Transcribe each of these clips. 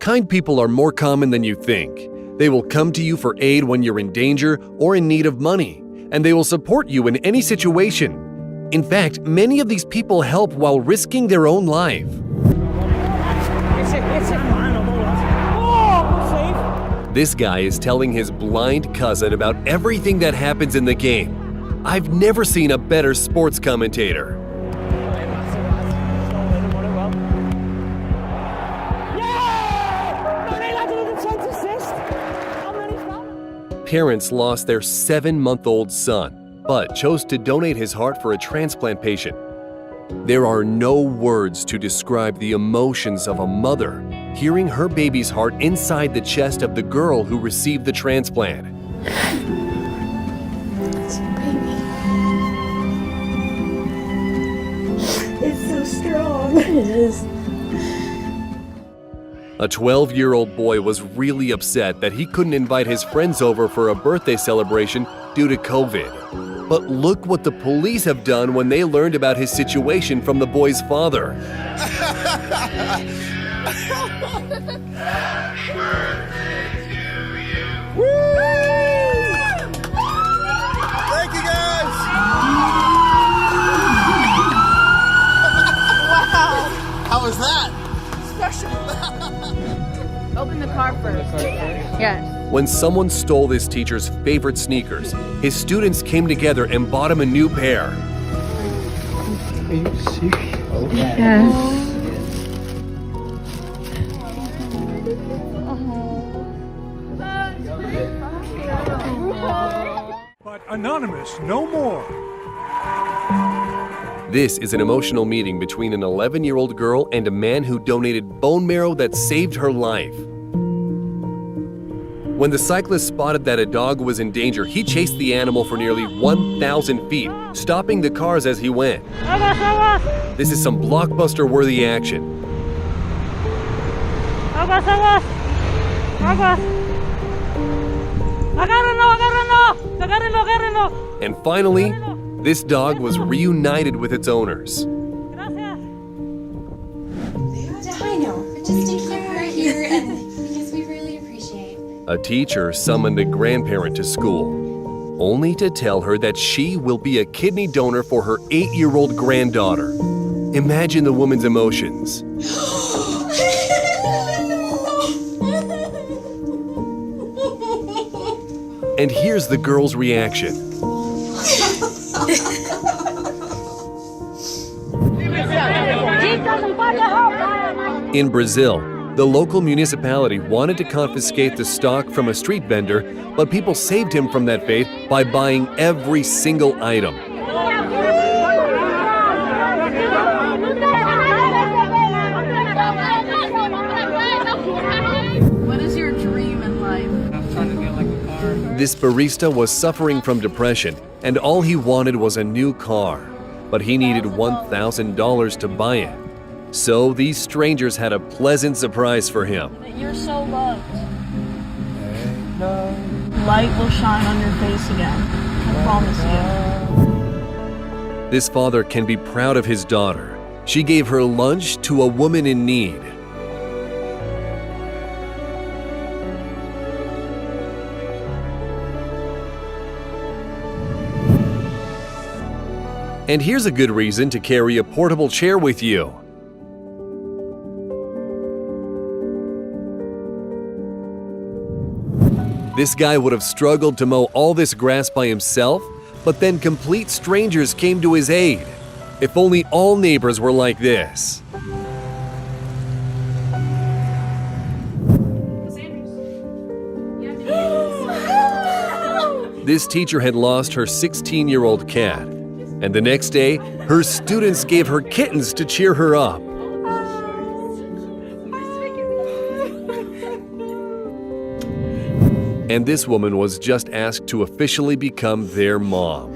Kind people are more common than you think. They will come to you for aid when you're in danger or in need of money, and they will support you in any situation. In fact, many of these people help while risking their own life. This guy is telling his blind cousin about everything that happens in the game. I've never seen a better sports commentator. Parents lost their 7-month-old son, but chose to donate his heart for a transplant patient. There are no words to describe the emotions of a mother hearing her baby's heart inside the chest of the girl who received the transplant. It's your baby. It's so strong. It is. A 12-year-old boy was really upset that he couldn't invite his friends over for a birthday celebration due to COVID. But look what the police have done when they learned about his situation from the boy's father. Thank you, guys! Wow! How was that? Special. Open the car first. Yes. When someone stole this teacher's favorite sneakers, his students came together and bought him a new pair. Are you serious? Yes. But anonymous, no more. This is an emotional meeting between an 11-year-old girl and a man who donated bone marrow that saved her life. When the cyclist spotted that a dog was in danger, he chased the animal for nearly 1,000 feet, stopping the cars as he went. This is some blockbuster-worthy action. And finally, this dog was reunited with its owners. Dino, just to keep her here and because we really appreciate. A teacher summoned a grandparent to school, only to tell her that she will be a kidney donor for her 8-year-old granddaughter. Imagine the woman's emotions. And here's the girl's reaction. In Brazil, the local municipality wanted to confiscate the stock from a street vendor, but people saved him from that fate by buying every single item. What is your dream in life? I'm trying to get like a car. This barista was suffering from depression, and all he wanted was a new car. But he needed $1,000 to buy it. So these strangers had a pleasant surprise for him. You're so loved. Light will shine on your face again. I promise you. This father can be proud of his daughter. She gave her lunch to a woman in need. And here's a good reason to carry a portable chair with you. This guy would have struggled to mow all this grass by himself, but then complete strangers came to his aid. If only all neighbors were like this. This teacher had lost her 16-year-old cat, and the next day, her students gave her kittens to cheer her up. And this woman was just asked to officially become their mom.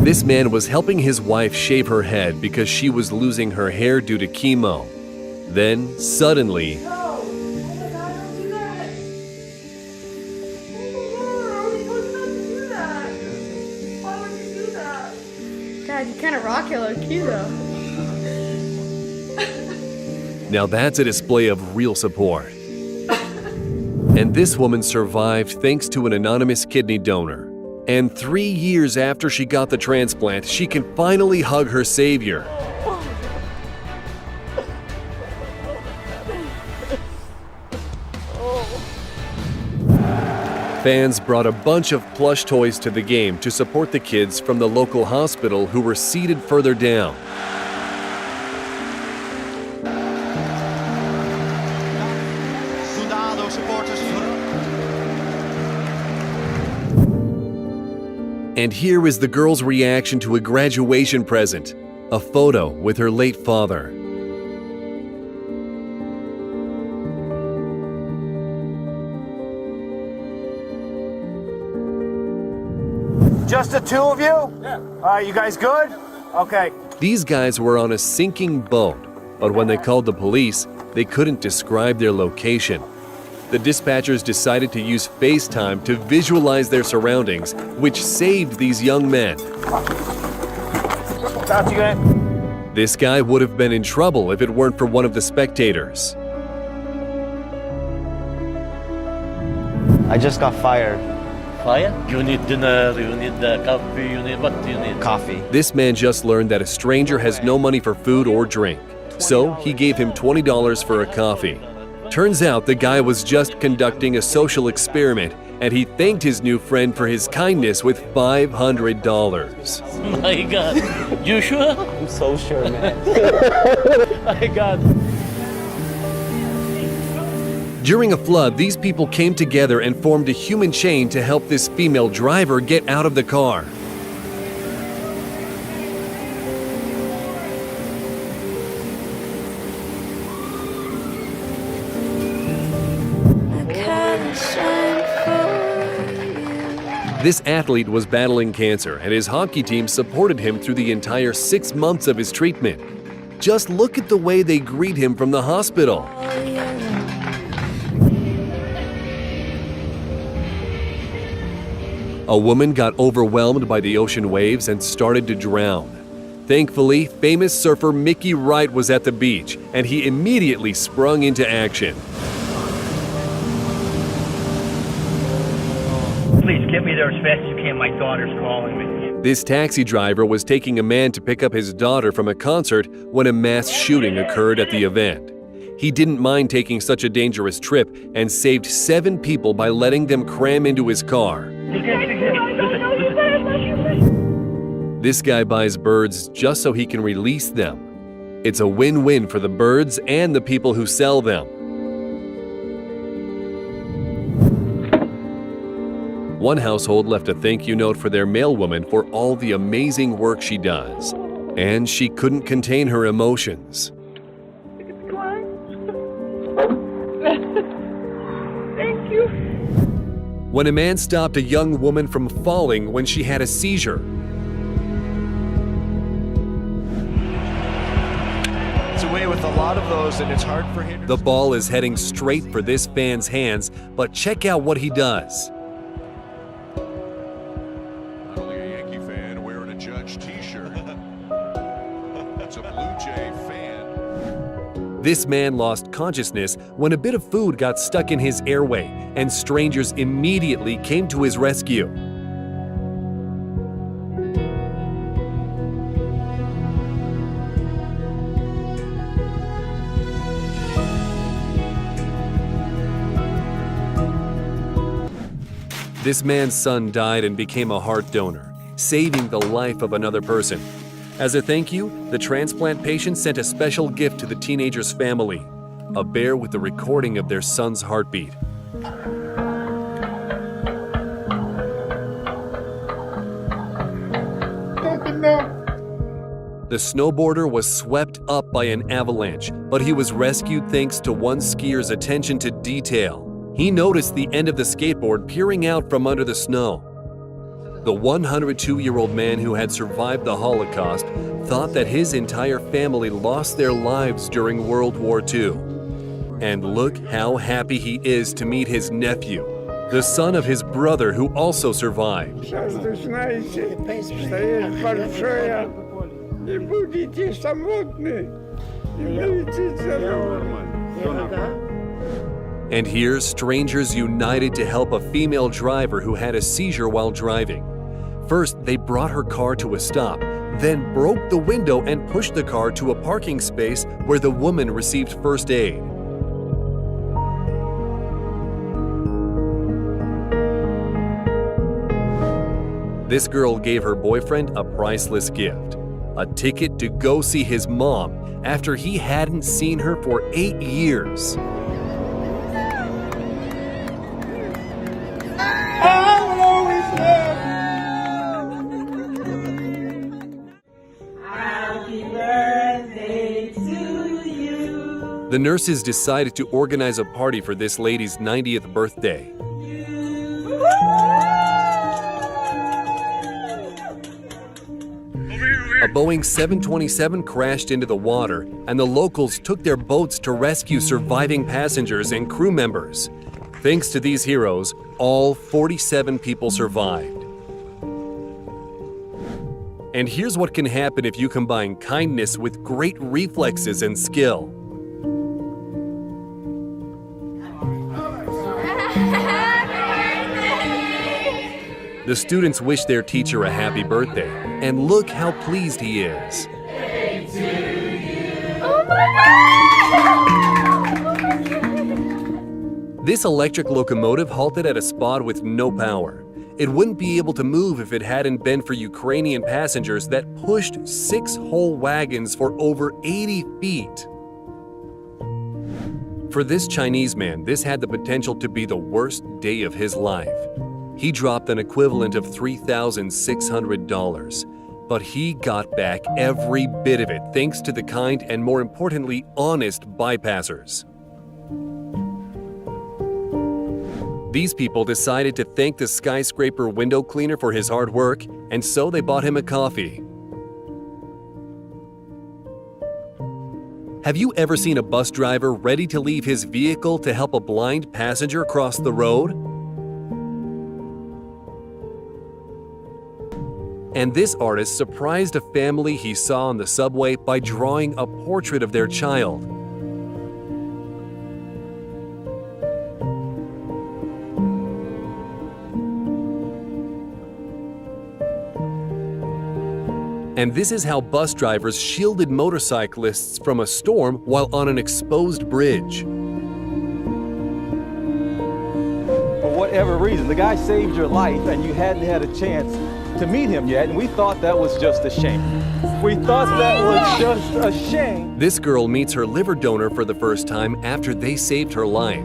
This man was helping his wife shave her head because she was losing her hair due to chemo. Then, suddenly, God, you kind of rock it low key though. Now that's a display of real support. And this woman survived thanks to an anonymous kidney donor. And 3 years after she got the transplant, she can finally hug her savior. Fans brought a bunch of plush toys to the game to support the kids from the local hospital who were seated further down. Soldado supporters. And here is the girl's reaction to a graduation present, a photo with her late father. Just the two of you? Yeah. All right, you guys good? Okay. These guys were on a sinking boat, but when they called the police, they couldn't describe their location. The dispatchers decided to use FaceTime to visualize their surroundings, which saved these young men. Got you guys. This guy would have been in trouble if it weren't for one of the spectators. I just got fired. Fire? You need dinner, you need coffee, you need what do you need? Coffee. This man just learned that a stranger has no money for food or drink, so he gave him $20 for a coffee. Turns out the guy was just conducting a social experiment, and he thanked his new friend for his kindness with $500. My God, you sure? I'm so sure, man. My God. During a flood, these people came together and formed a human chain to help this female driver get out of the car. This athlete was battling cancer, and his hockey team supported him through the entire 6 months of his treatment. Just look at the way they greet him from the hospital. A woman got overwhelmed by the ocean waves and started to drown. Thankfully, famous surfer Mickey Wright was at the beach, and he immediately sprung into action. Please get me there as fast as you can. My daughter's calling me. This taxi driver was taking a man to pick up his daughter from a concert when a mass shooting occurred at the event. He didn't mind taking such a dangerous trip and saved 7 people by letting them cram into his car. This guy buys birds just so he can release them. It's a win-win for the birds and the people who sell them. One household left a thank you note for their mailwoman for all the amazing work she does. And she couldn't contain her emotions. Thank you. When a man stopped a young woman from falling when she had a seizure. It's away with a lot of those, and it's hard for him. The ball is heading straight for this fan's hands, but check out what he does. Not only a Yankee fan wearing a Judge t-shirt, it's a Blue Jay fan. This man lost consciousness when a bit of food got stuck in his airway, and strangers immediately came to his rescue. This man's son died and became a heart donor, saving the life of another person. As a thank you, the transplant patient sent a special gift to the teenager's family, a bear with a recording of their son's heartbeat. The snowboarder was swept up by an avalanche, but he was rescued thanks to one skier's attention to detail. He noticed the end of the skateboard peering out from under the snow. The 102-year-old man who had survived the Holocaust thought that his entire family lost their lives during World War II. And look how happy he is to meet his nephew, the son of his brother who also survived. Nie budzicie samotny. Nie będziecie samotny. And here, strangers united to help a female driver who had a seizure while driving. First, they brought her car to a stop, then broke the window and pushed the car to a parking space where the woman received first aid. This girl gave her boyfriend a priceless gift, a ticket to go see his mom after he hadn't seen her for 8 years. The nurses decided to organize a party for this lady's 90th birthday. A Boeing 727 crashed into the water, and the locals took their boats to rescue surviving passengers and crew members. Thanks to these heroes, all 47 people survived. And here's what can happen if you combine kindness with great reflexes and skill. The students wish their teacher a happy birthday, and look how pleased he is. This electric locomotive halted at a spot with no power. It wouldn't be able to move if it hadn't been for Ukrainian passengers that pushed 6 whole wagons for over 80 feet. For this Chinese man, this had the potential to be the worst day of his life. He dropped an equivalent of $3,600, but he got back every bit of it thanks to the kind and, more importantly, honest bypassers. These people decided to thank the skyscraper window cleaner for his hard work, and so they bought him a coffee. Have you ever seen a bus driver ready to leave his vehicle to help a blind passenger cross the road? And this artist surprised a family he saw on the subway by drawing a portrait of their child. And this is how bus drivers shielded motorcyclists from a storm while on an exposed bridge. For whatever reason, the guy saved your life and you hadn't had a chance to meet him yet, and we thought that was just a shame. We thought that was just a shame. This girl meets her liver donor for the first time after they saved her life.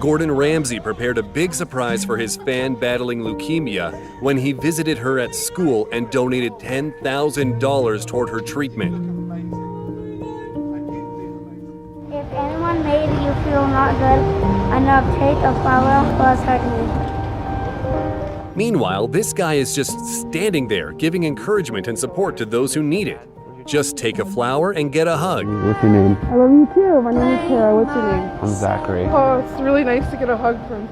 Gordon Ramsay prepared a big surprise for his fan battling leukemia when he visited her at school and donated $10,000 toward her treatment. If anyone made you feel not good enough, take a flower plus hug me. Meanwhile, this guy is just standing there giving encouragement and support to those who need it. Just take a flower and get a hug. What's your name? I love you too. My name is Tara. What's your name? I'm Zachary. Oh, it's really nice to get a hug from.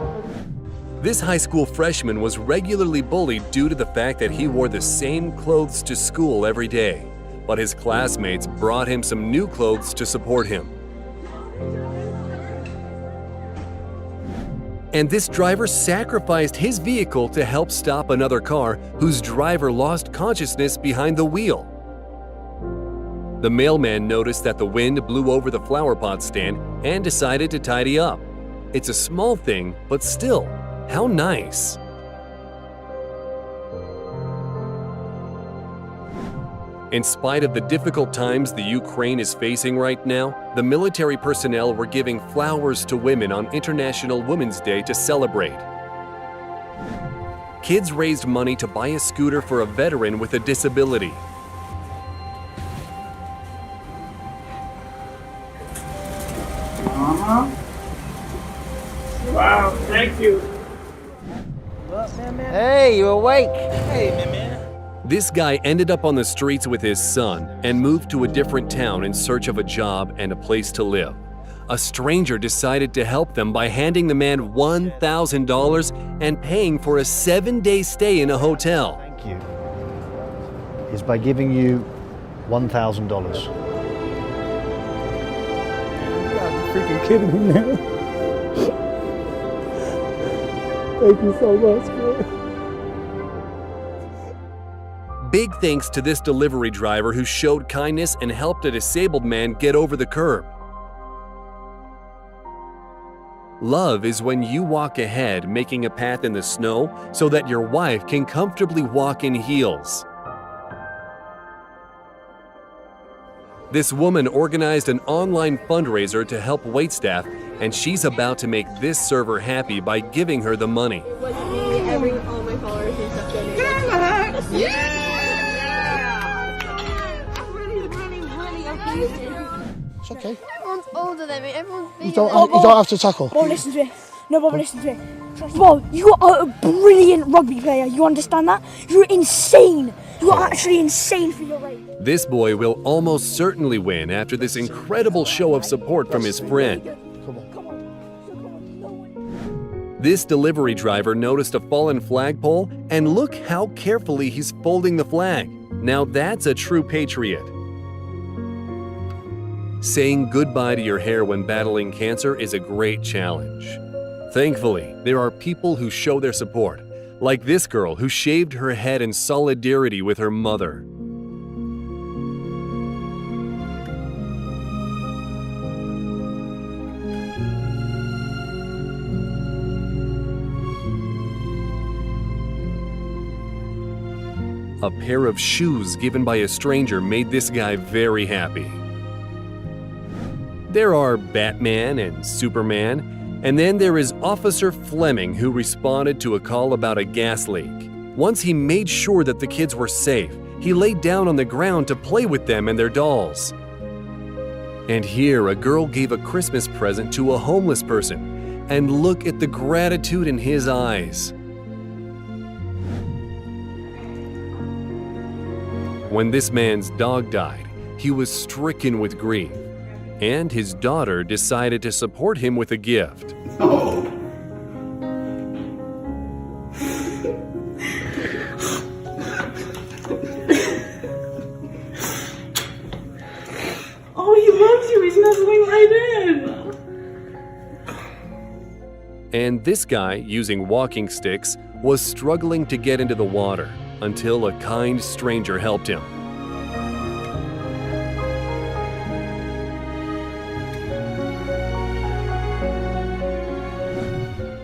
This high school freshman was regularly bullied due to the fact that he wore the same clothes to school every day. But his classmates brought him some new clothes to support him. And this driver sacrificed his vehicle to help stop another car whose driver lost consciousness behind the wheel. The mailman noticed that the wind blew over the flower pot stand and decided to tidy up. It's a small thing, but still, how nice. In spite of the difficult times the Ukraine is facing right now, the military personnel were giving flowers to women on International Women's Day to celebrate. Kids raised money to buy a scooter for a veteran with a disability. Wow, thank you. Hey, you awake? Hey, man. This guy ended up on the streets with his son and moved to a different town in search of a job and a place to live. A stranger decided to help them by handing the man $1,000 and paying for a 7-day stay in a hotel. Thank you. Is by giving you $1,000. You gotta be freaking kidding me now. Thank you so much, man. Big thanks to this delivery driver who showed kindness and helped a disabled man get over the curb. Love is when you walk ahead, making a path in the snow so that your wife can comfortably walk in heels. This woman organized an online fundraiser to help waitstaff, and she's about to make this server happy by giving her the money. All my followers and stuff donated. Yeah! It's okay. Everyone's older than me. Everyone's bigger. You don't have to tackle. Bob, listen to me. No, Bob, listen to me. Bob, you are a brilliant rugby player. You understand that? You're insane. You are actually insane for your age. This boy will almost certainly win after this incredible show of support from his friend. This delivery driver noticed a fallen flagpole, and look how carefully he's folding the flag. Now that's a true patriot. Saying goodbye to your hair when battling cancer is a great challenge. Thankfully, there are people who show their support, like this girl who shaved her head in solidarity with her mother. A pair of shoes given by a stranger made this guy very happy. There are Batman and Superman, and then there is Officer Fleming, who responded to a call about a gas leak. Once he made sure that the kids were safe, he laid down on the ground to play with them and their dolls. And here, a girl gave a Christmas present to a homeless person, and look at the gratitude in his eyes. When this man's dog died, he was stricken with grief, and his daughter decided to support him with a gift. Oh. Oh, he loves you. He's nuzzling right in. And this guy, using walking sticks, was struggling to get into the water until a kind stranger helped him.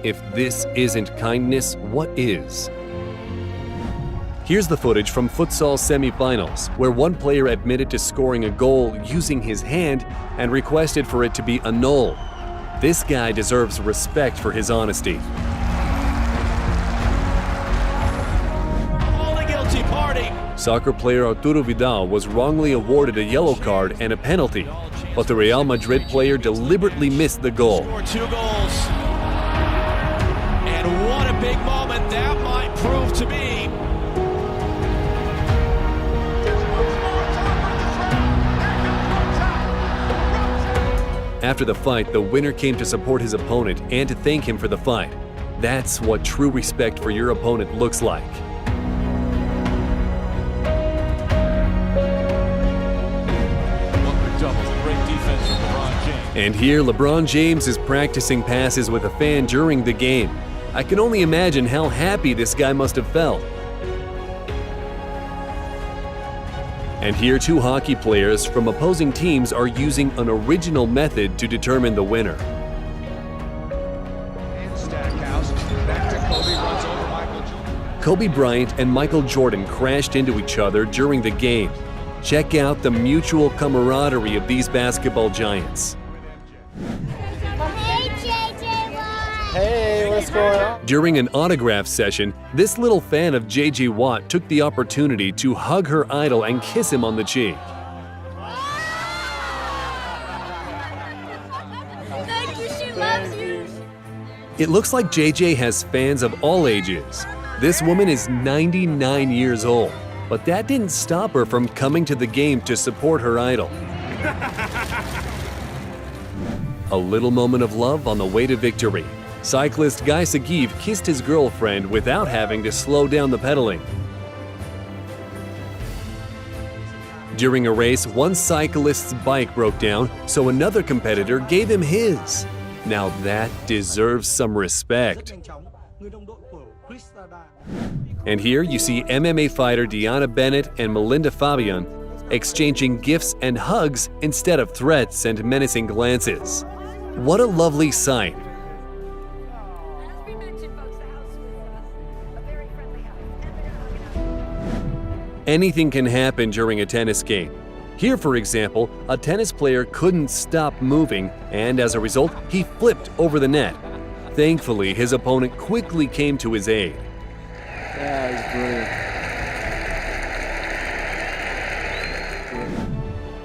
If this isn't kindness, what is? Here's the footage from futsal semifinals, where one player admitted to scoring a goal using his hand and requested for it to be annulled. This guy deserves respect for his honesty. All a guilty party. Soccer player Arturo Vidal was wrongly awarded a yellow card and a penalty, but the Real Madrid player deliberately missed the goal. Scored 2 goals. And what a big moment that might prove to be. After the fight, the winner came to support his opponent and to thank him for the fight. That's what true respect for your opponent looks like. And here, LeBron James is practicing passes with a fan during the game. I can only imagine how happy this guy must have felt. And here, 2 hockey players from opposing teams are using an original method to determine the winner. Kobe Bryant and Michael Jordan crashed into each other during the game. Check out the mutual camaraderie of these basketball giants. Hey, what's going on? During an autograph session, this little fan of J.J. Watt took the opportunity to hug her idol and kiss him on the cheek. Thank you, she loves you. It looks like J.J. has fans of all ages. This woman is 99 years old. But that didn't stop her from coming to the game to support her idol. A little moment of love on the way to victory. Cyclist Guy Sagiv kissed his girlfriend without having to slow down the pedaling. During a race, one cyclist's bike broke down, so another competitor gave him his. Now that deserves some respect. And here you see MMA fighter Deanna Bennett and Melinda Fabian exchanging gifts and hugs instead of threats and menacing glances. What a lovely sight. Anything can happen during a tennis game. Here, for example, a tennis player couldn't stop moving, and as a result, he flipped over the net. Thankfully, his opponent quickly came to his aid. Yeah, he's brilliant.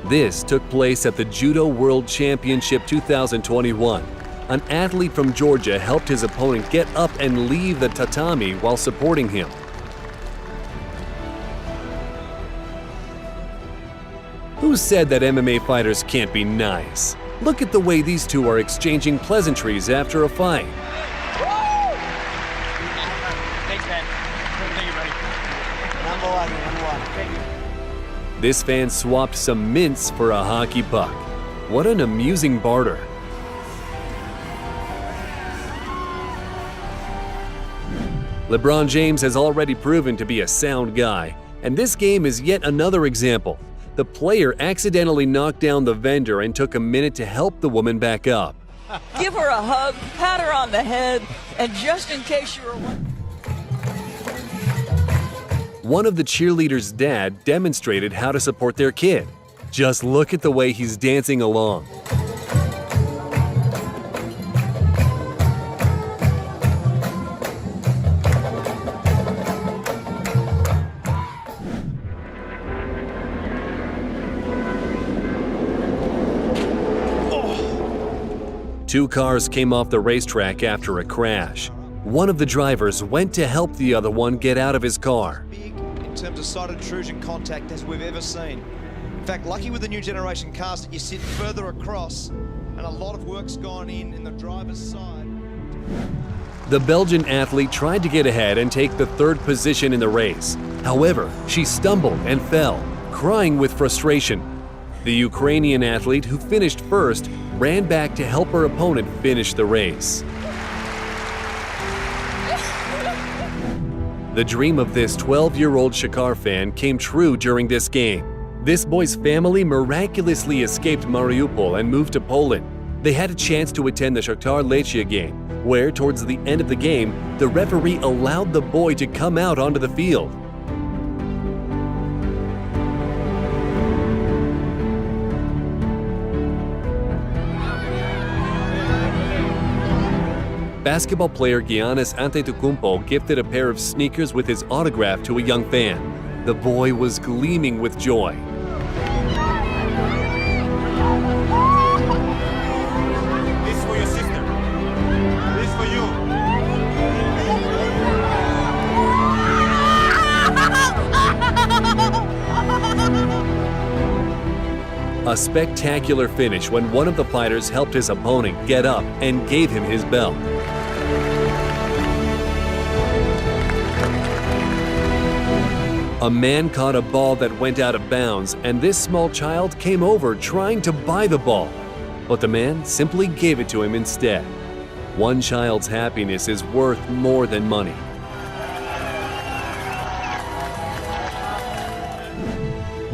This took place at the Judo World Championship 2021. An athlete from Georgia helped his opponent get up and leave the tatami while supporting him. Who said that MMA fighters can't be nice? Look at the way these two are exchanging pleasantries after a fight. Thanks, man. Thank you, buddy. Number one. This fan swapped some mints for a hockey puck. What an amusing barter. LeBron James has already proven to be a sound guy, and this game is yet another example. The player accidentally knocked down the vendor and took a minute to help the woman back up. Give her a hug, pat her on the head, and just in case you're... One of the cheerleaders' dad demonstrated how to support their kid. Just look at the way he's dancing along. Two cars came off the racetrack after a crash. One of the drivers went to help the other one get out of his car. Big in terms of side intrusion contact as we've ever seen. In fact, lucky with the new generation cars that you sit further across, and a lot of work's gone in the driver's side. The Belgian athlete tried to get ahead and take the third position in the race. However, she stumbled and fell, crying with frustration. The Ukrainian athlete, who finished first, ran back to help her opponent finish the race. The dream of this 12-year-old Shakhtar fan came true during this game. This boy's family miraculously escaped Mariupol and moved to Poland. They had a chance to attend the Shakhtar Lechia game, where towards the end of the game, the referee allowed the boy to come out onto the field. Basketball player Giannis Antetokounmpo gifted a pair of sneakers with his autograph to a young fan. The boy was gleaming with joy. This is for your sister. This is for you. A spectacular finish when one of the fighters helped his opponent get up and gave him his belt. A man caught a ball that went out of bounds, and this small child came over trying to buy the ball. But the man simply gave it to him instead. One child's happiness is worth more than money.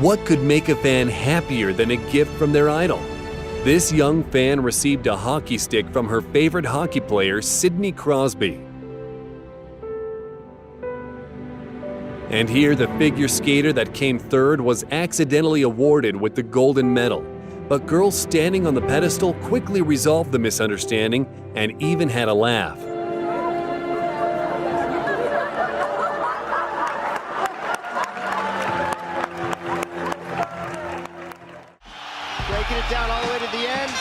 What could make a fan happier than a gift from their idol? This young fan received a hockey stick from her favorite hockey player, Sidney Crosby. And here, the figure skater that came third was accidentally awarded with the golden medal. But girls standing on the pedestal quickly resolved the misunderstanding and even had a laugh. Breaking it down all the way to the end.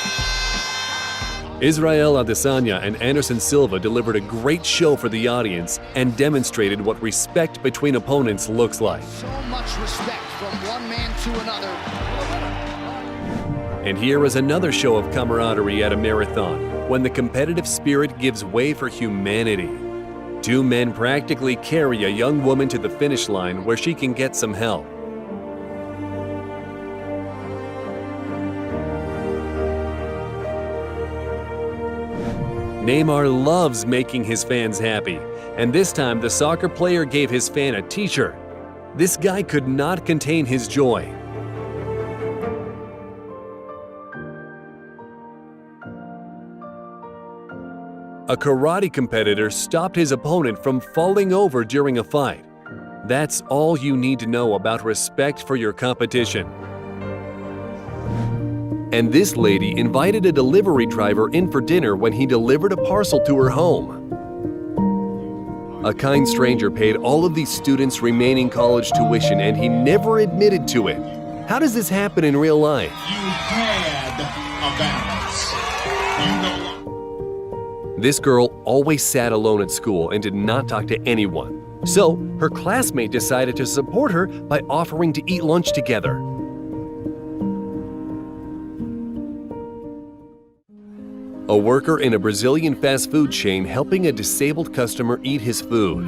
Israel Adesanya and Anderson Silva delivered a great show for the audience and demonstrated what respect between opponents looks like. So much respect from one man to another. And here is another show of camaraderie at a marathon, when the competitive spirit gives way for humanity. Two men practically carry a young woman to the finish line where she can get some help. Neymar loves making his fans happy, and this time the soccer player gave his fan a t-shirt. This guy could not contain his joy. A karate competitor stopped his opponent from falling over during a fight. That's all you need to know about respect for your competition. And this lady invited a delivery driver in for dinner when he delivered a parcel to her home. A kind stranger paid all of these students' remaining college tuition and he never admitted to it. How does this happen in real life? You had a balance. This girl always sat alone at school and did not talk to anyone. So her classmate decided to support her by offering to eat lunch together. A worker in a Brazilian fast food chain helping a disabled customer eat his food.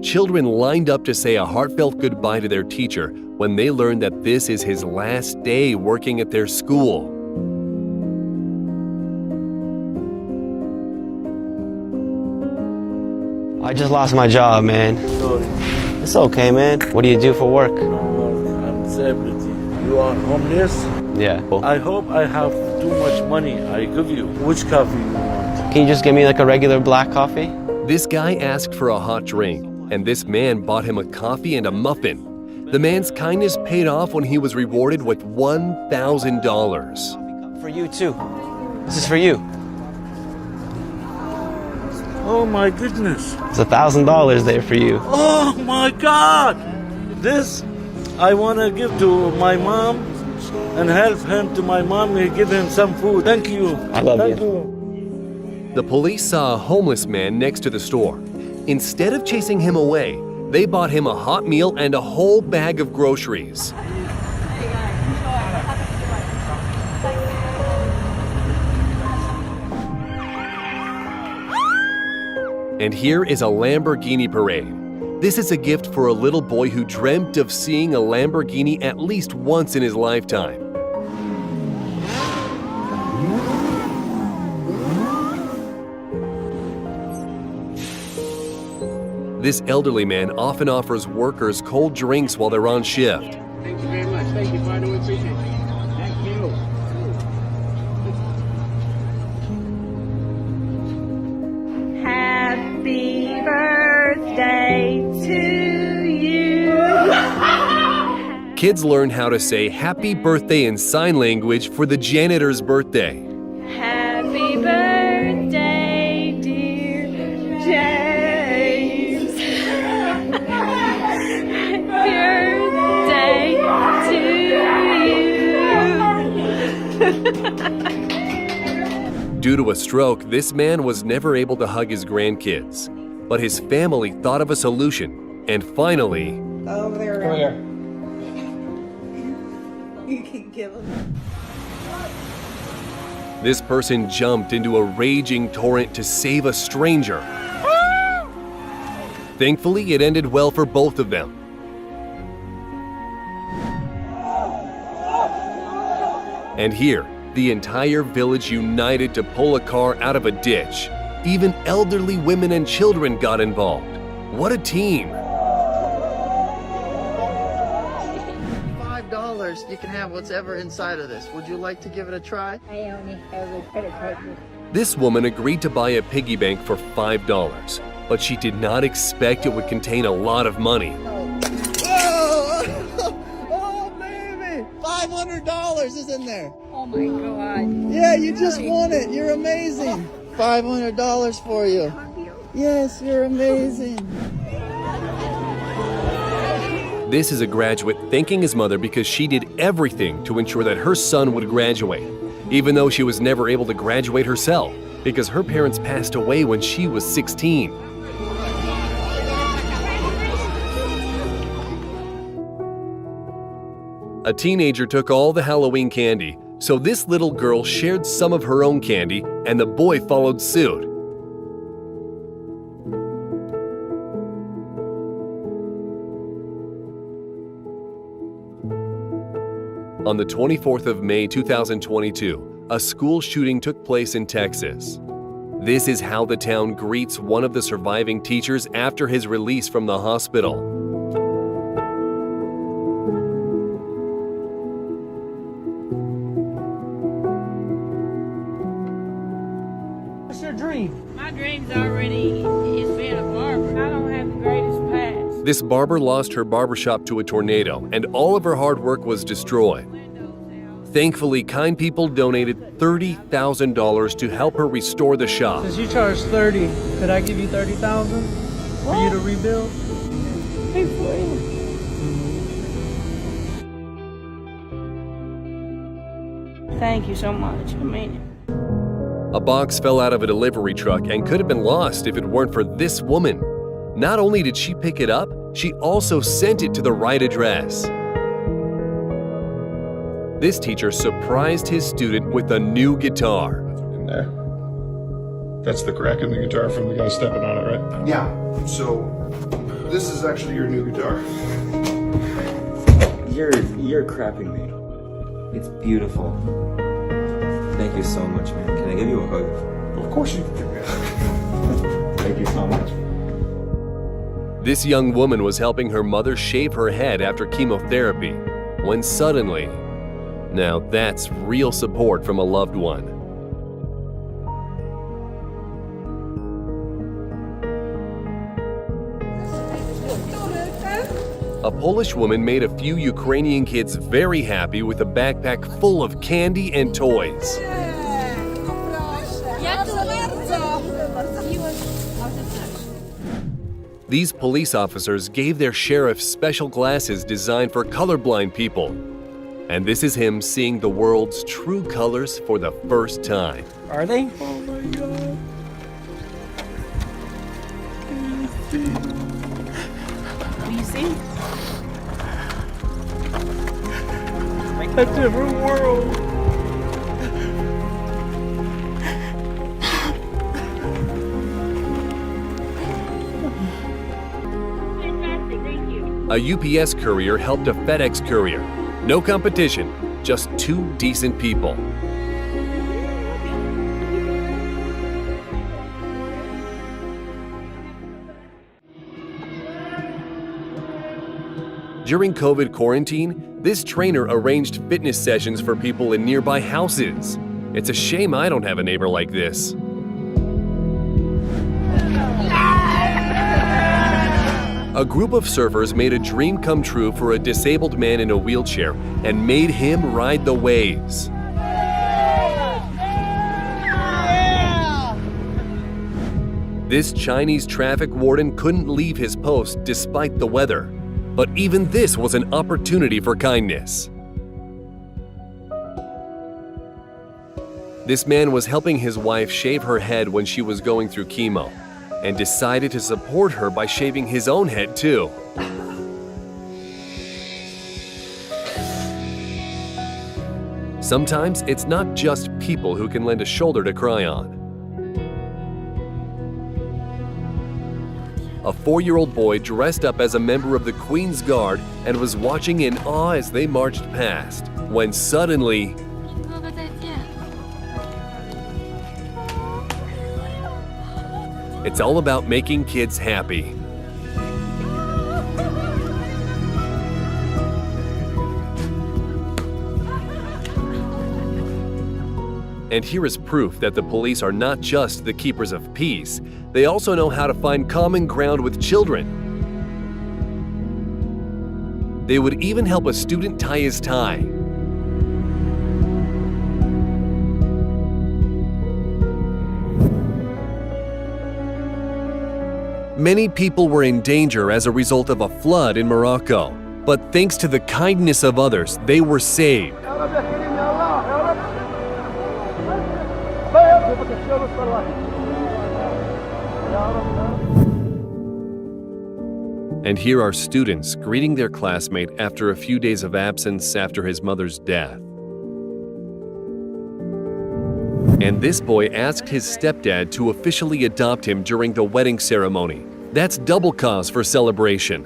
Children lined up to say a heartfelt goodbye to their teacher when they learned that this is his last day working at their school. I just lost my job, man. Sorry. It's okay, man. What do you do for work? I'm celebrity. You are homeless? Yeah. I hope I have too much money. I give you. Which coffee you want? Can you just give me like a regular black coffee? This guy asked for a hot drink, and this man bought him a coffee and a muffin. The man's kindness paid off when he was rewarded with $1,000. For you too. This is for you. Oh my goodness. It's $1,000 there for you. Oh my God! This I want to give to my mom and help him to my mom and give him some food. Thank you. I love Thank you. The police saw a homeless man next to the store. Instead of chasing him away, they bought him a hot meal and a whole bag of groceries. And here is a Lamborghini parade. This is a gift for a little boy who dreamt of seeing a Lamborghini at least once in his lifetime. This elderly man often offers workers cold drinks while they're on shift. Thank you very much. Thank you, partner. We appreciate it. Thank you. Happy birthday to you. Kids learn how to say happy birthday in sign language for the janitor's birthday. Happy birthday, dear James. Happy birthday to you. Due to a stroke, this man was never able to hug his grandkids. But his family thought of a solution, and finally... Over there. Come here. You can give him. This person jumped into a raging torrent to save a stranger. Thankfully, it ended well for both of them. And here, the entire village united to pull a car out of a ditch. Even elderly women and children got involved. What a team! $5, you can have whatever inside of this. Would you like to give it a try? I only have a credit card. This woman agreed to buy a piggy bank for $5, but she did not expect it would contain a lot of money. Oh, baby! $500 is in there. Oh my God. Yeah, you just won it. You're amazing. $500 for you. Yes, you're amazing. This is a graduate thanking his mother because she did everything to ensure that her son would graduate, even though she was never able to graduate herself because her parents passed away when she was 16. A teenager took all the Halloween candy, so this little girl shared some of her own candy, and the boy followed suit. On the 24th of May 2022, a school shooting took place in Texas. This is how the town greets one of the surviving teachers after his release from the hospital. What's your dream? My dream's already is being a barber. I don't have the greatest past. This barber lost her barbershop to a tornado, and all of her hard work was destroyed. Thankfully, kind people donated $30,000 to help her restore the shop. Since you charge 30, could I give you 30,000 for you to rebuild? Hey, for you. Thank you so much. I mean it. A box fell out of a delivery truck and could have been lost if it weren't for this woman. Not only did she pick it up, she also sent it to the right address. This teacher surprised his student with a new guitar. In there. That's the crack in the guitar from the guy stepping on it, right? Yeah. So this is actually your new guitar. You're crapping me. It's beautiful. Thank you so much, man. Can I give you a hug? Of course you can give me a hug. Thank you so much. This young woman was helping her mother shave her head after chemotherapy, when suddenly, now that's real support from a loved one. A Polish woman made a few Ukrainian kids very happy with a backpack full of candy and toys. These police officers gave their sheriff special glasses designed for colorblind people. And this is him seeing the world's true colors for the first time. Are they? Oh my God. Do you see? A different world. A UPS courier helped a FedEx courier. No competition, just two decent people. During COVID quarantine, this trainer arranged fitness sessions for people in nearby houses. It's a shame I don't have a neighbor like this. A group of surfers made a dream come true for a disabled man in a wheelchair and made him ride the waves. This Chinese traffic warden couldn't leave his post despite the weather. But even this was an opportunity for kindness. This man was helping his wife shave her head when she was going through chemo, and decided to support her by shaving his own head too. Sometimes it's not just people who can lend a shoulder to cry on. A 4-year-old boy dressed up as a member of the Queen's Guard and was watching in awe as they marched past, when suddenly, it's all about making kids happy. And here is proof that the police are not just the keepers of peace, they also know how to find common ground with children. They would even help a student tie his tie. Many people were in danger as a result of a flood in Morocco, but thanks to the kindness of others, they were saved. And here are students greeting their classmate after a few days of absence after his mother's death. And this boy asked his stepdad to officially adopt him during the wedding ceremony. That's double cause for celebration.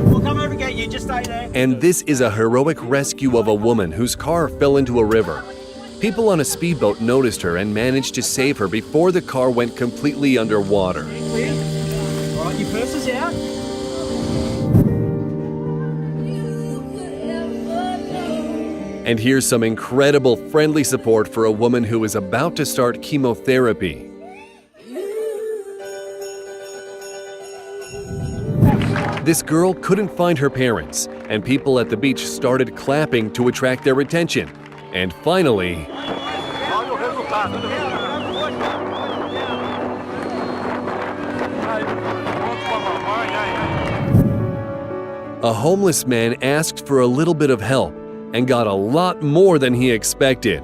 We'll come over and get you, just stay there. And this is a heroic rescue of a woman whose car fell into a river. People on a speedboat noticed her and managed to save her before the car went completely underwater. All right, your purse is out. And here's some incredible friendly support for a woman who is about to start chemotherapy. This girl couldn't find her parents, and people at the beach started clapping to attract their attention. And finally, a homeless man asked for a little bit of help and got a lot more than he expected.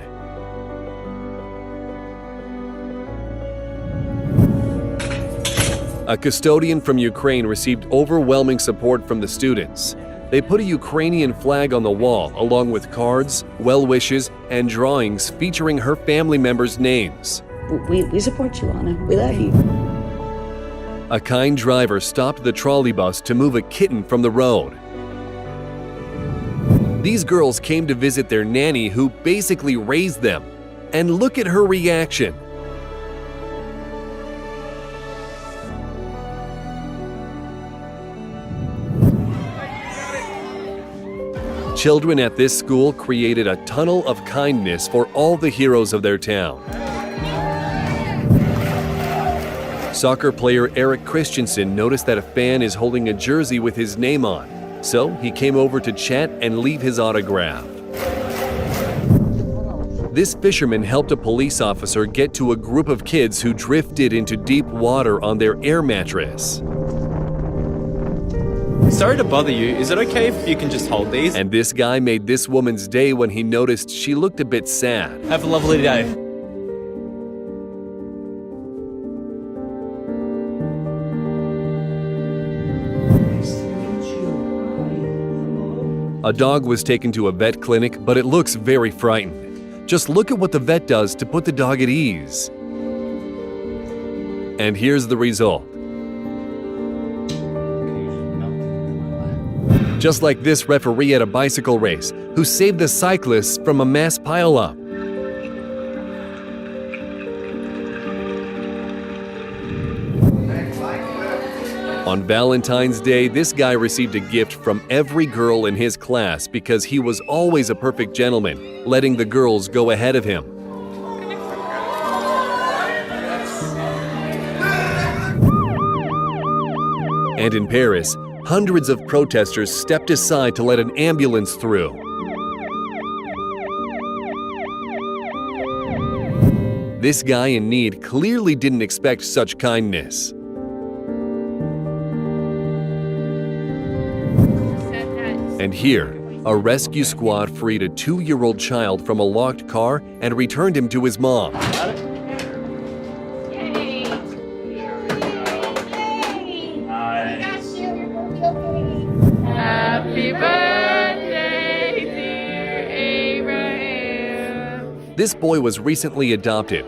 A custodian from Ukraine received overwhelming support from the students. They put a Ukrainian flag on the wall along with cards, well wishes, and drawings featuring her family members' names. We support you, Anna. We love you. A kind driver stopped the trolley bus to move a kitten from the road. These girls came to visit their nanny who basically raised them. And look at her reaction. Children at this school created a tunnel of kindness for all the heroes of their town. Soccer player Eric Christensen noticed that a fan is holding a jersey with his name on, so he came over to chat and leave his autograph. This fisherman helped a police officer get to a group of kids who drifted into deep water on their air mattress. Sorry to bother you. Is it okay if you can just hold these? And this guy made this woman's day when he noticed she looked a bit sad. Have a lovely day. A dog was taken to a vet clinic, but it looks very frightened. Just look at what the vet does to put the dog at ease. And here's the result. Just like this referee at a bicycle race who saved the cyclists from a mass pileup. On Valentine's Day, this guy received a gift from every girl in his class because he was always a perfect gentleman, letting the girls go ahead of him. And in Paris, hundreds of protesters stepped aside to let an ambulance through. This guy in need clearly didn't expect such kindness. And here, a rescue squad freed a 2-year-old child from a locked car and returned him to his mom. Happy birthday, dear Abraham. This boy was recently adopted,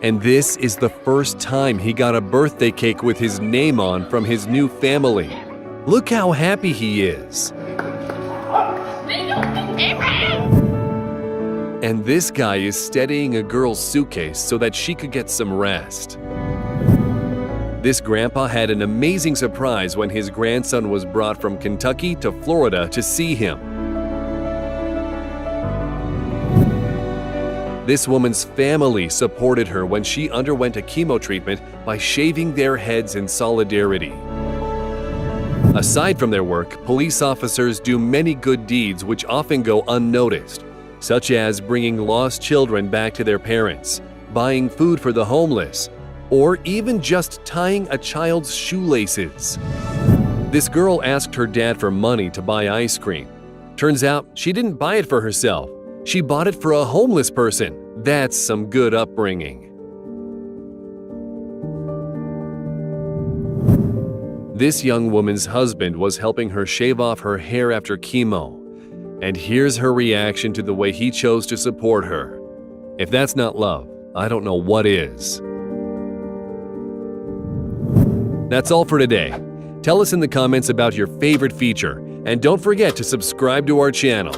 and this is the first time he got a birthday cake with his name on from his new family. Look how happy he is. And this guy is steadying a girl's suitcase so that she could get some rest. This grandpa had an amazing surprise when his grandson was brought from Kentucky to Florida to see him. This woman's family supported her when she underwent a chemo treatment by shaving their heads in solidarity. Aside from their work, police officers do many good deeds which often go unnoticed. such as bringing lost children back to their parents, buying food for the homeless, or even just tying a child's shoelaces. This girl asked her dad for money to buy ice cream. Turns out she didn't buy it for herself. She bought it for a homeless person. That's some good upbringing. This young woman's husband was helping her shave off her hair after chemo. And here's her reaction to the way he chose to support her. If that's not love, I don't know what is. That's all for today. Tell us in the comments about your favorite feature, and don't forget to subscribe to our channel.